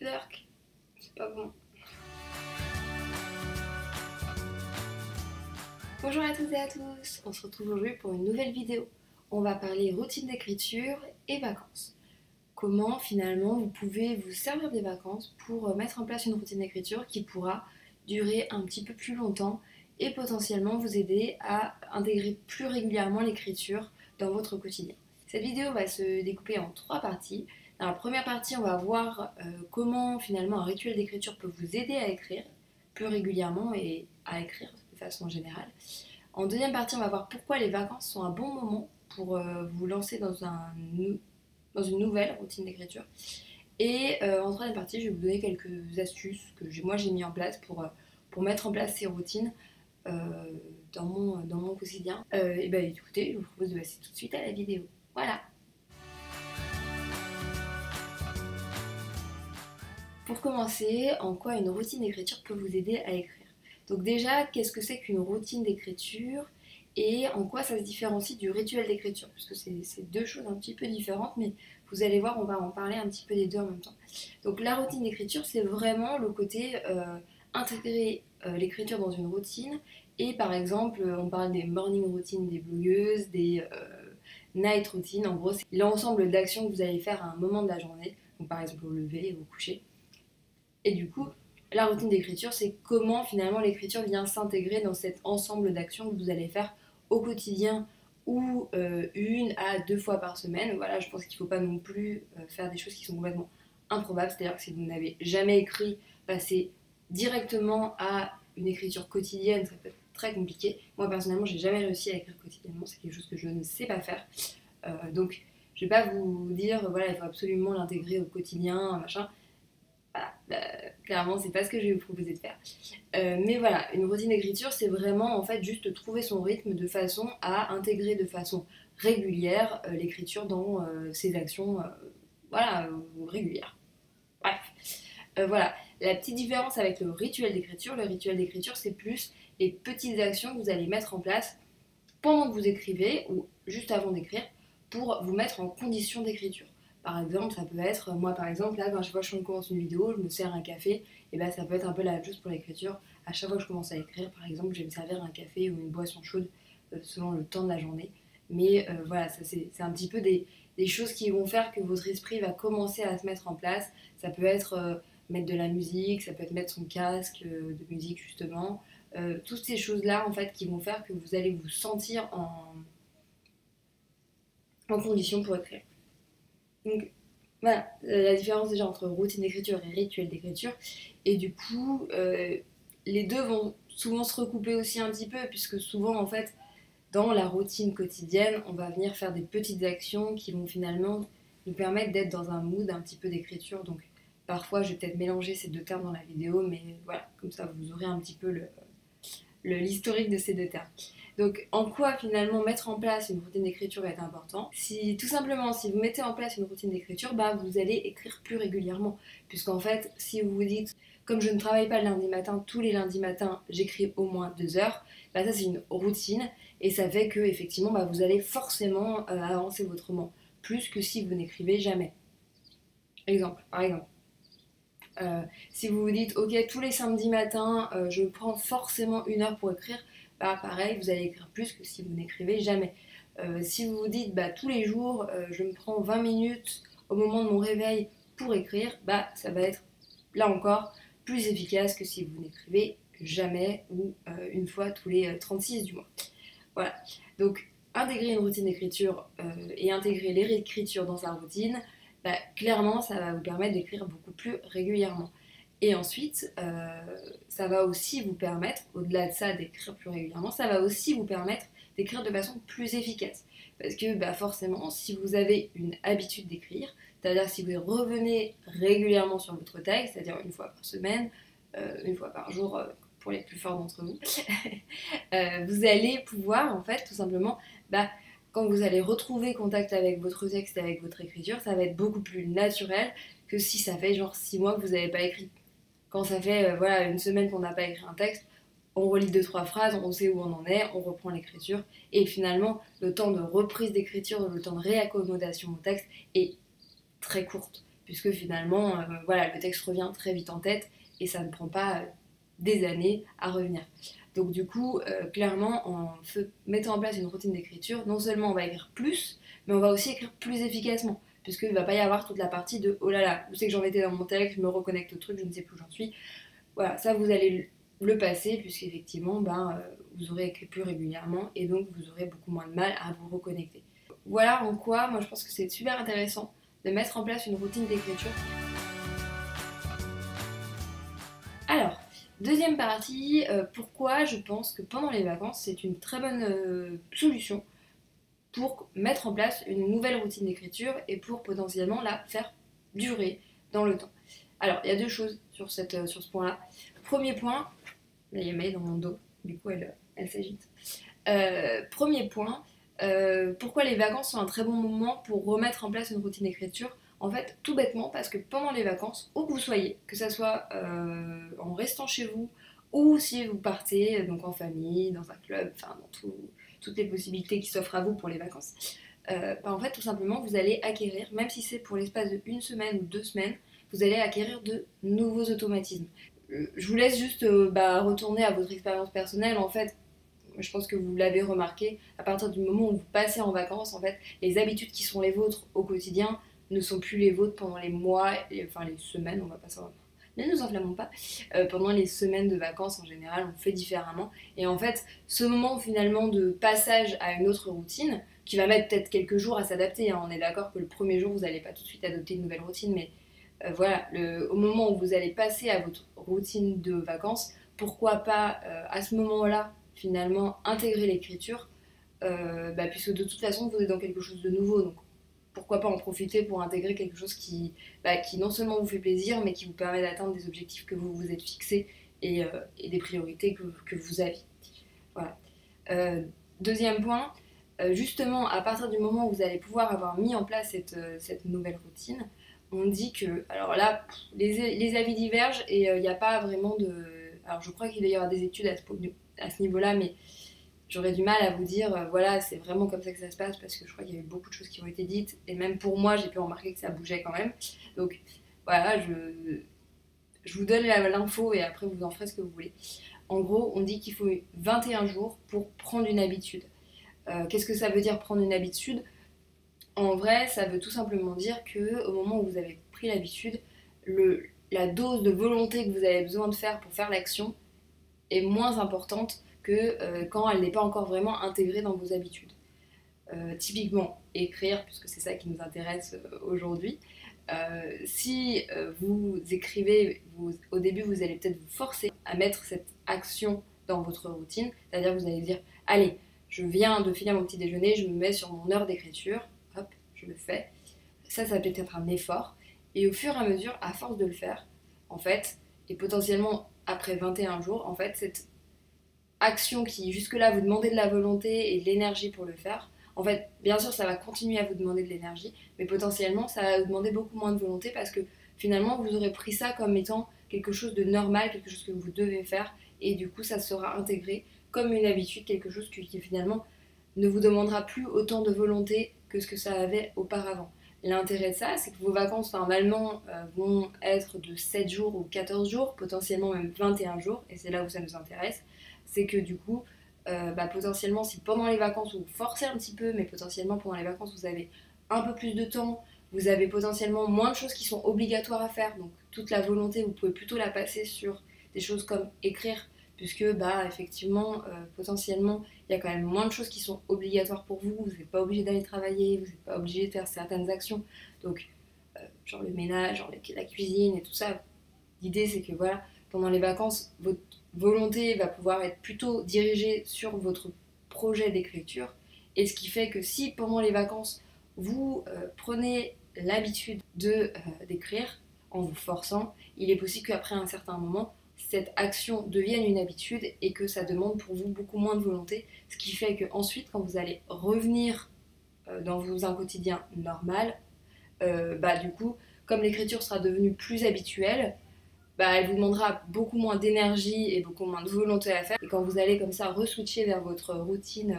Plurk, c'est pas bon. Bonjour à toutes et à tous, on se retrouve aujourd'hui pour une nouvelle vidéo. On va parler routine d'écriture et vacances. Comment finalement vous pouvez vous servir des vacances pour mettre en place une routine d'écriture qui pourra durer un petit peu plus longtemps et potentiellement vous aider à intégrer plus régulièrement l'écriture dans votre quotidien. Cette vidéo va se découper en 3 parties. Dans la première partie, on va voir comment finalement un rituel d'écriture peut vous aider à écrire plus régulièrement et à écrire de façon générale. En deuxième partie, on va voir pourquoi les vacances sont un bon moment pour vous lancer dans une nouvelle routine d'écriture. Et en troisième partie, je vais vous donner quelques astuces que moi j'ai mis en place pour mettre en place ces routines dans mon quotidien. Et ben écoutez, je vous propose de passer tout de suite à la vidéo. Voilà. Pour commencer, en quoi une routine d'écriture peut vous aider à écrire? Donc déjà, qu'est-ce que c'est qu'une routine d'écriture et en quoi ça se différencie du rituel d'écriture? Parce que c'est deux choses un petit peu différentes, mais vous allez voir, on va en parler un petit peu des deux en même temps. Donc la routine d'écriture, c'est vraiment le côté intégrer l'écriture dans une routine. Et par exemple, on parle des morning routines des blogueuses, des night routines. En gros, c'est l'ensemble d'actions que vous allez faire à un moment de la journée. Donc par exemple au lever, au coucher. Et du coup, la routine d'écriture, c'est comment finalement l'écriture vient s'intégrer dans cet ensemble d'actions que vous allez faire au quotidien ou une à deux fois par semaine. Voilà, je pense qu'il ne faut pas non plus faire des choses qui sont complètement improbables. C'est-à-dire que si vous n'avez jamais écrit, passer directement à une écriture quotidienne, ça peut être très compliqué. Moi personnellement, j'ai jamais réussi à écrire quotidiennement, c'est quelque chose que je ne sais pas faire. Donc, je ne vais pas vous dire, voilà, il faut absolument l'intégrer au quotidien, machin. Voilà, clairement, c'est pas ce que je vais vous proposer de faire. Mais voilà, une routine d'écriture, c'est vraiment en fait juste trouver son rythme de façon à intégrer de façon régulière l'écriture dans ses actions voilà, régulières. Bref, voilà. La petite différence avec le rituel d'écriture, c'est plus les petites actions que vous allez mettre en place pendant que vous écrivez ou juste avant d'écrire pour vous mettre en condition d'écriture. Par exemple, ça peut être, moi par exemple, là, quand chaque fois que je commence une vidéo, je me sers un café, et ben ça peut être un peu la même chose pour l'écriture. À chaque fois que je commence à écrire, par exemple, je vais me servir un café ou une boisson chaude selon le temps de la journée. Mais voilà, ça c'est un petit peu des choses qui vont faire que votre esprit va commencer à se mettre en place. Ça peut être mettre de la musique, ça peut être mettre son casque de musique justement. Toutes ces choses-là en fait qui vont faire que vous allez vous sentir en condition pour écrire. Donc voilà, la différence déjà entre routine d'écriture et rituel d'écriture. Et du coup, les deux vont souvent se recouper aussi un petit peu, puisque souvent, en fait, dans la routine quotidienne, on va venir faire des petites actions qui vont finalement nous permettre d'être dans un mood un petit peu d'écriture. Donc parfois, je vais peut-être mélanger ces deux termes dans la vidéo, mais voilà, comme ça, vous aurez un petit peu l'historique de ces deux termes. Donc en quoi finalement mettre en place une routine d'écriture est important? Si tout simplement si vous mettez en place une routine d'écriture, bah, vous allez écrire plus régulièrement. Puisqu'en fait, si vous vous dites comme je ne travaille pas le lundi matin, tous les lundis matins j'écris au moins 2 heures, bah, ça c'est une routine et ça fait que effectivement bah, vous allez forcément avancer votre roman plus que si vous n'écrivez jamais. Par exemple. Si vous vous dites, ok, tous les samedis matins, je prends forcément 1 heure pour écrire, bah pareil, vous allez écrire plus que si vous n'écrivez jamais. Si vous vous dites, bah tous les jours, je me prends 20 minutes au moment de mon réveil pour écrire, bah ça va être, là encore, plus efficace que si vous n'écrivez jamais ou une fois tous les 36 du mois. Voilà. Donc, intégrer une routine d'écriture et intégrer les réécritures dans sa routine, bah, clairement, ça va vous permettre d'écrire beaucoup plus régulièrement. Et ensuite, ça va aussi vous permettre, au-delà de ça, d'écrire plus régulièrement, ça va aussi vous permettre d'écrire de façon plus efficace. Parce que bah, forcément, si vous avez une habitude d'écrire, c'est-à-dire si vous revenez régulièrement sur votre texte, c'est-à-dire une fois par semaine, une fois par jour pour les plus forts d'entre vous, vous allez pouvoir en fait tout simplement bah, quand vous allez retrouver contact avec votre texte et avec votre écriture, ça va être beaucoup plus naturel que si ça fait genre 6 mois que vous n'avez pas écrit. Quand ça fait voilà, une semaine qu'on n'a pas écrit un texte, on relit 2-3 phrases, on sait où on en est, on reprend l'écriture et finalement le temps de reprise d'écriture, le temps de réaccommodation au texte est très courte puisque finalement, voilà, le texte revient très vite en tête et ça ne prend pas des années à revenir. Donc du coup, clairement, en mettant en place une routine d'écriture, non seulement on va écrire plus, mais on va aussi écrire plus efficacement, puisqu'il ne va pas y avoir toute la partie de oh là là, je sais que j'en étais dans mon texte, je me reconnecte au truc, je ne sais plus où j'en suis. Voilà, ça vous allez le passer, puisqu'effectivement, vous aurez écrit plus régulièrement et donc vous aurez beaucoup moins de mal à vous reconnecter. Voilà en quoi, moi je pense que c'est super intéressant de mettre en place une routine d'écriture. Alors, deuxième partie, pourquoi je pense que pendant les vacances, c'est une très bonne solution pour mettre en place une nouvelle routine d'écriture et pour potentiellement la faire durer dans le temps. Alors, il y a deux choses sur ce point-là. Premier point, là il y a May dans mon dos, du coup elle s'agite. Premier point, pourquoi les vacances sont un très bon moment pour remettre en place une routine d'écriture? En fait, tout bêtement, parce que pendant les vacances, où que vous soyez, que ça soit en restant chez vous, ou si vous partez donc en famille, dans un club, enfin dans toutes les possibilités qui s'offrent à vous pour les vacances, en fait, tout simplement, vous allez acquérir, même si c'est pour l'espace de 1 semaine ou 2 semaines, vous allez acquérir de nouveaux automatismes. Je vous laisse juste retourner à votre expérience personnelle. En fait, je pense que vous l'avez remarqué, à partir du moment où vous passez en vacances, en fait, les habitudes qui sont les vôtres au quotidien ne sont plus les vôtres pendant les mois, enfin les semaines, on va pas s'en... Ne nous enflammons pas. Pendant les semaines de vacances, en général, on fait différemment. Et en fait, ce moment finalement de passage à une autre routine, qui va mettre peut-être quelques jours à s'adapter, hein. On est d'accord que le premier jour, vous n'allez pas tout de suite adopter une nouvelle routine, mais voilà, au moment où vous allez passer à votre routine de vacances, pourquoi pas à ce moment-là, finalement, intégrer l'écriture, puisque de toute façon, vous êtes dans quelque chose de nouveau, donc pourquoi pas en profiter pour intégrer quelque chose qui non seulement vous fait plaisir, mais qui vous permet d'atteindre des objectifs que vous vous êtes fixés et des priorités que vous aviez. Voilà. Deuxième point, justement, à partir du moment où vous allez pouvoir avoir mis en place cette nouvelle routine, on dit que, alors là, les avis divergent et il n'y a pas vraiment de... Alors je crois qu'il y aura des études à ce niveau-là, mais j'aurais du mal à vous dire, voilà, c'est vraiment comme ça que ça se passe, parce que je crois qu'il y avait beaucoup de choses qui ont été dites, et même pour moi, j'ai pu remarquer que ça bougeait quand même. Donc voilà, je vous donne l'info et après vous en ferez ce que vous voulez. En gros, on dit qu'il faut 21 jours pour prendre une habitude. Qu'est-ce que ça veut dire prendre une habitude? En vrai, ça veut tout simplement dire que au moment où vous avez pris l'habitude, la dose de volonté que vous avez besoin de faire pour faire l'action est moins importante que quand elle n'est pas encore vraiment intégrée dans vos habitudes. Typiquement, écrire, puisque c'est ça qui nous intéresse aujourd'hui. Si vous écrivez, au début, vous allez peut-être vous forcer à mettre cette action dans votre routine, c'est-à-dire que vous allez dire, allez, je viens de finir mon petit déjeuner, je me mets sur mon heure d'écriture, hop, je le fais. Ça va peut-être être un effort. Et au fur et à mesure, à force de le faire, en fait, et potentiellement après 21 jours, en fait, cette action qui jusque-là vous demandait de la volonté et de l'énergie pour le faire, en fait, bien sûr, ça va continuer à vous demander de l'énergie, mais potentiellement, ça va vous demander beaucoup moins de volonté parce que finalement, vous aurez pris ça comme étant quelque chose de normal, quelque chose que vous devez faire, et du coup, ça sera intégré comme une habitude, quelque chose qui finalement ne vous demandera plus autant de volonté que ce que ça avait auparavant. L'intérêt de ça, c'est que vos vacances, normalement, vont être de 7 jours ou 14 jours, potentiellement même 21 jours, et c'est là où ça nous intéresse. C'est que du coup, potentiellement, si pendant les vacances, vous forcez un petit peu, mais potentiellement pendant les vacances, vous avez un peu plus de temps, vous avez potentiellement moins de choses qui sont obligatoires à faire, donc toute la volonté, vous pouvez plutôt la passer sur des choses comme écrire, puisque effectivement, potentiellement, il y a quand même moins de choses qui sont obligatoires pour vous, vous n'êtes pas obligé d'aller travailler, vous n'êtes pas obligé de faire certaines actions, donc genre le ménage, genre la cuisine et tout ça. L'idée c'est que voilà, pendant les vacances, votre volonté va pouvoir être plutôt dirigée sur votre projet d'écriture, et ce qui fait que si pendant les vacances, vous prenez l'habitude d'écrire en vous forçant, il est possible qu'après un certain moment, cette action devienne une habitude et que ça demande pour vous beaucoup moins de volonté, ce qui fait qu'ensuite, quand vous allez revenir dans un quotidien normal, du coup, comme l'écriture sera devenue plus habituelle, elle vous demandera beaucoup moins d'énergie et beaucoup moins de volonté à faire. Et quand vous allez comme ça re-switcher vers votre routine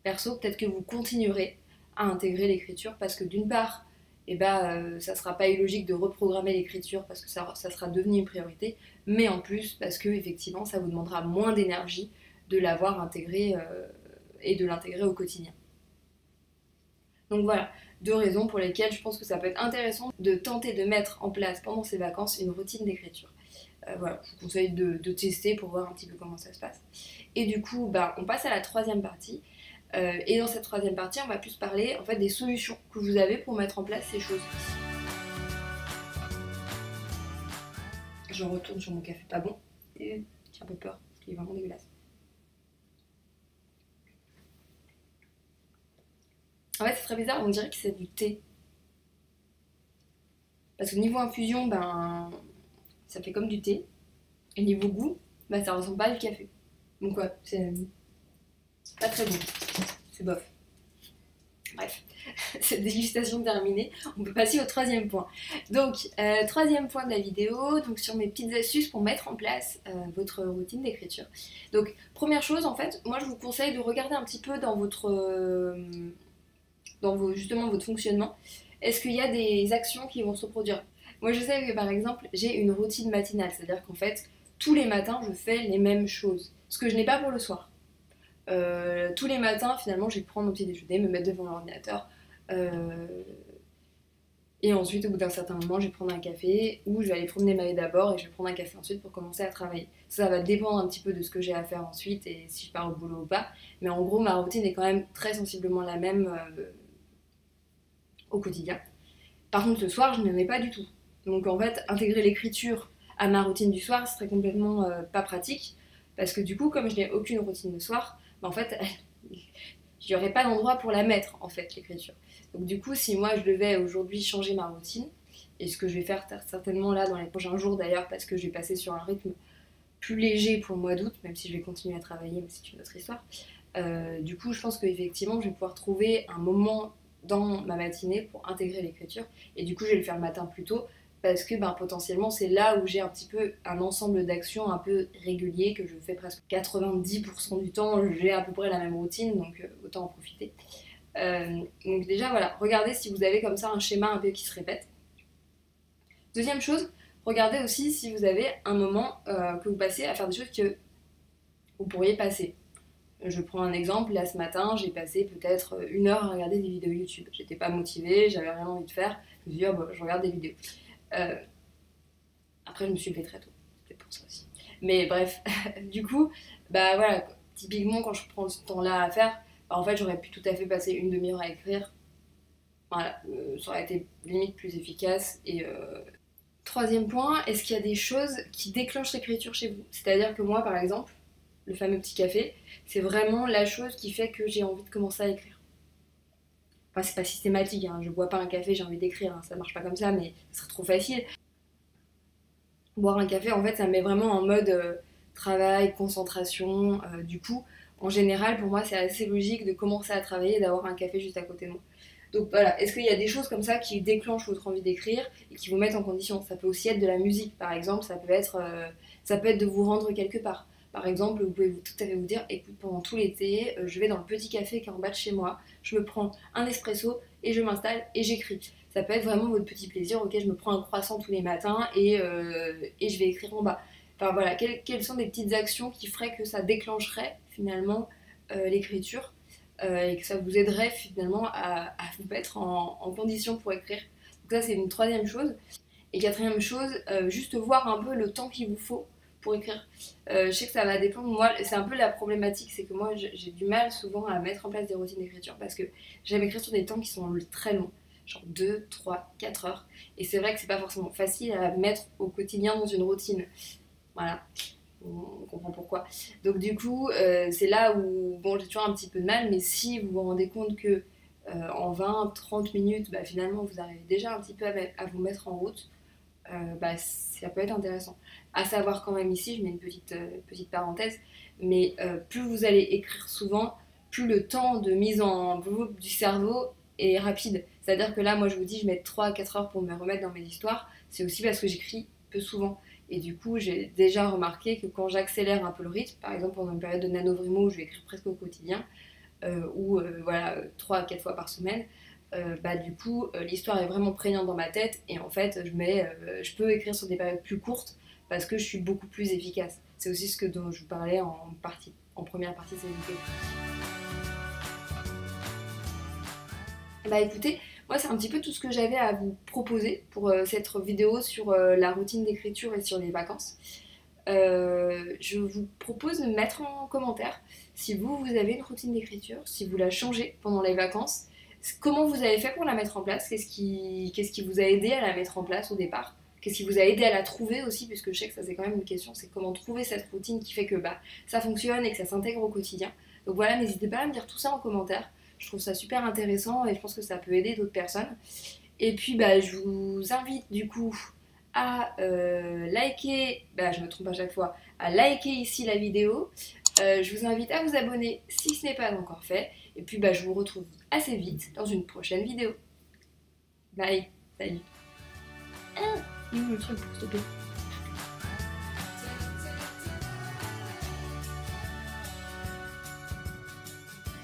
perso, peut-être que vous continuerez à intégrer l'écriture parce que d'une part, et bah ça sera pas illogique de reprogrammer l'écriture parce que ça sera devenu une priorité, mais en plus parce que effectivement ça vous demandera moins d'énergie de l'avoir intégré et de l'intégrer au quotidien. Donc voilà, 2 raisons pour lesquelles je pense que ça peut être intéressant de tenter de mettre en place pendant ces vacances une routine d'écriture. Voilà, je vous conseille de tester pour voir un petit peu comment ça se passe. Et du coup, bah, on passe à la troisième partie. Et dans cette troisième partie, on va plus parler en fait des solutions que vous avez pour mettre en place ces choses. Je retourne sur mon café pas bon. Et j'ai un peu peur parce qu'il est vraiment dégueulasse. En fait, c'est très bizarre, on dirait que c'est du thé. Parce que niveau infusion, ben, ça fait comme du thé. Et niveau goût, bah, ça ressemble pas à du café. Donc ouais, c'est pas très bon. C'est bof. Bref, cette dégustation terminée, on peut passer au troisième point. Donc, troisième point de la vidéo, donc sur mes petites astuces pour mettre en place votre routine d'écriture. Donc, première chose, en fait, moi je vous conseille de regarder un petit peu dans justement votre fonctionnement. Est-ce qu'il y a des actions qui vont se reproduire? Moi je sais que par exemple, j'ai une routine matinale, c'est-à-dire qu'en fait, tous les matins, je fais les mêmes choses. Ce que je n'ai pas pour le soir. Tous les matins, finalement, je vais prendre mon petit déjeuner, me mettre devant l'ordinateur. Et ensuite, au bout d'un certain moment, je vais prendre un café ou je vais aller promener ma vie d'abord et je vais prendre un café ensuite pour commencer à travailler. Ça va dépendre un petit peu de ce que j'ai à faire ensuite et si je pars au boulot ou pas. Mais en gros, ma routine est quand même très sensiblement la même au quotidien. Par contre, le soir, je ne mets pas du tout. Donc en fait, intégrer l'écriture à ma routine du soir, ce serait complètement pas pratique. Parce que du coup, comme je n'ai aucune routine le soir, bah, en fait, il n'y aurait pas d'endroit pour la mettre, en fait, l'écriture. Donc du coup, si moi je devais aujourd'hui changer ma routine, et ce que je vais faire certainement là dans les prochains jours d'ailleurs, parce que je vais passer sur un rythme plus léger pour le mois d'août, même si je vais continuer à travailler, mais c'est une autre histoire. Du coup, je pense qu'effectivement, je vais pouvoir trouver un moment dans ma matinée pour intégrer l'écriture, et du coup, je vais le faire le matin plus tôt, parce que ben, potentiellement, c'est là où j'ai un petit peu un ensemble d'actions un peu régulier, que je fais presque 90% du temps, j'ai à peu près la même routine, donc autant en profiter. Donc déjà, voilà, regardez si vous avez comme ça un schéma un peu qui se répète. Deuxième chose, regardez aussi si vous avez un moment que vous passez à faire des choses que vous pourriez passer. Je prends un exemple, là ce matin, j'ai passé peut-être 1 heure à regarder des vidéos YouTube. J'étais pas motivée, j'avais rien envie de faire. Je me suis dit, oh, bah, je regarde des vidéos. Euh, Après, je me suis levée très tôt, c'était pour ça aussi. Mais bref, du coup, bah voilà, typiquement quand je prends ce temps-là à faire, bah, en fait, j'aurais pu tout à fait passer une demi-heure à écrire. Voilà, ça aurait été limite plus efficace. Et troisième point, est-ce qu'il y a des choses qui déclenchent l'écriture chez vous? C'est-à-dire que moi, par exemple, le fameux petit café, c'est vraiment la chose qui fait que j'ai envie de commencer à écrire. Enfin, c'est pas systématique, hein. Je bois pas un café, j'ai envie d'écrire, hein. Ça marche pas comme ça, mais ce serait trop facile. Boire un café, en fait, ça me met vraiment en mode travail, concentration. Du coup, en général, pour moi, c'est assez logique de commencer à travailler et d'avoir un café juste à côté de moi. Donc voilà, est-ce qu'il y a des choses comme ça qui déclenchent votre envie d'écrire et qui vous mettent en condition? Ça peut aussi être de la musique, par exemple, ça peut être de vous rendre quelque part. Par exemple, vous pouvez tout à fait vous dire, écoute, pendant tout l'été, je vais dans le petit café qui est en bas de chez moi, je me prends un espresso et je m'installe et j'écris. Ça peut être vraiment votre petit plaisir, ok, je me prends un croissant tous les matins et je vais écrire en bas. Enfin voilà, quelles sont des petites actions qui feraient que ça déclencherait finalement l'écriture et que ça vous aiderait finalement à vous mettre en condition pour écrire. Donc ça c'est une troisième chose. Et quatrième chose, juste voir un peu le temps qu'il vous faut pour écrire. Je sais que ça va dépendre, moi c'est un peu la problématique, c'est que moi j'ai du mal souvent à mettre en place des routines d'écriture parce que j'aime écrire sur des temps qui sont très longs, genre 2, 3, 4 heures. Et c'est vrai que c'est pas forcément facile à mettre au quotidien dans une routine. Voilà, on comprend pourquoi. Donc du coup, c'est là où bon, j'ai toujours un petit peu de mal, mais si vous vous rendez compte que en 20-30 minutes, bah, finalement, vous arrivez déjà un petit peu à vous mettre en route, bah, ça peut être intéressant. À savoir quand même ici, je mets une petite parenthèse, mais plus vous allez écrire souvent, plus le temps de mise en boucle du cerveau est rapide. C'est-à-dire que là, moi, je vous dis, je mets 3 à 4 heures pour me remettre dans mes histoires. C'est aussi parce que j'écris peu souvent. Et du coup, j'ai déjà remarqué que quand j'accélère un peu le rythme, par exemple pendant une période de NaNoWriMo où je vais écrire presque au quotidien, ou voilà, 3 à 4 fois par semaine, du coup l'histoire est vraiment prégnante dans ma tête et en fait je peux écrire sur des périodes plus courtes parce que je suis beaucoup plus efficace. C'est aussi ce dont je vous parlais en première partie de cette vidéo. Bah écoutez, moi c'est un petit peu tout ce que j'avais à vous proposer pour cette vidéo sur la routine d'écriture et sur les vacances. Je vous propose de mettre en commentaire si vous avez une routine d'écriture, si vous la changez pendant les vacances, comment vous avez fait pour la mettre en place, qu'est-ce qui vous a aidé à la mettre en place au départ, qu'est-ce qui vous a aidé à la trouver aussi, puisque je sais que ça c'est quand même une question, c'est comment trouver cette routine qui fait que ça fonctionne et que ça s'intègre au quotidien. Donc voilà, n'hésitez pas à me dire tout ça en commentaire, je trouve ça super intéressant et je pense que ça peut aider d'autres personnes. Et puis je vous invite du coup à liker, je me trompe à chaque fois, à liker ici la vidéo. Je vous invite à vous abonner si ce n'est pas encore fait. Et puis je vous retrouve assez vite dans une prochaine vidéo. Bye, salut. Ah, il est où le truc pour stopper?